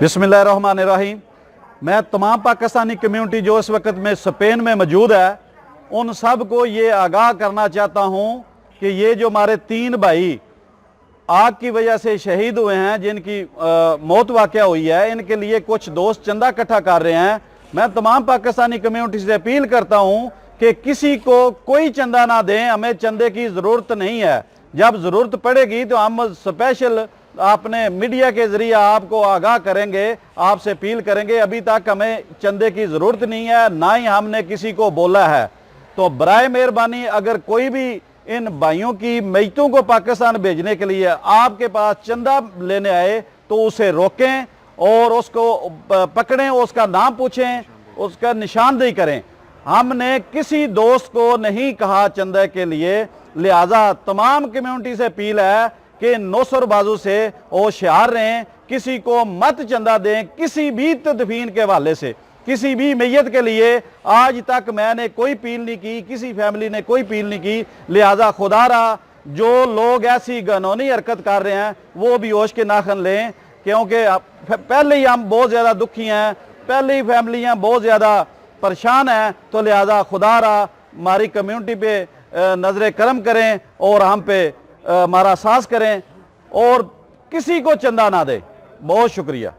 बिस्मिल्लाहिर्रहमानिर्रहीम। मैं तमाम पाकिस्तानी कम्यूनिटी जो इस वक्त में स्पेन में मौजूद है उन सब को ये आगाह करना चाहता हूँ कि ये जो हमारे 3 भाई आग की वजह से शहीद हुए हैं, जिनकी मौत वाक़या हुई है, इनके लिए कुछ दोस्त चंदा इकट्ठा कर रहे हैं। मैं तमाम पाकिस्तानी कम्यूनिटी से अपील करता हूँ कि किसी को कोई चंदा ना दें, हमें चंदे की ज़रूरत नहीं है। जब ज़रूरत पड़ेगी तो हम स्पेशल अपने मीडिया के ज़रिए आपको आगाह करेंगे, आपसे अपील करेंगे। अभी तक हमें चंदे की ज़रूरत नहीं है, ना ही हमने किसी को बोला है। तो बराए मेहरबानी अगर कोई भी इन भाइयों की मैयतों को पाकिस्तान भेजने के लिए आपके पास चंदा लेने आए तो उसे रोकें और उसको पकड़ें, उसका नाम पूछें, उसका निशानदेही करें। हमने किसी दोस्त को नहीं कहा चंदा के लिए, लिहाजा तमाम कम्यूनिटी से अपील है कि नौसर बाजू से होशियार रहें, किसी को मत चंदा दें। किसी भी तदफीन के हवाले से किसी भी मैयत के लिए आज तक मैंने कोई अपील नहीं की, किसी फैमिली ने कोई अपील नहीं की। लिहाजा खुदारा जो लोग ऐसी कानूनी हरकत कर रहे हैं वो भी होश के नाखन लें, क्योंकि पहले ही हम बहुत ज़्यादा दुखी हैं, पहले ही फैमिलियाँ बहुत ज़्यादा परेशान हैं। तो लिहाजा खुदारा हमारी कम्यूनिटी पे नज़र करम करें और हम पे हमारा साथ करें और किसी को चंदा ना दें। बहुत शुक्रिया।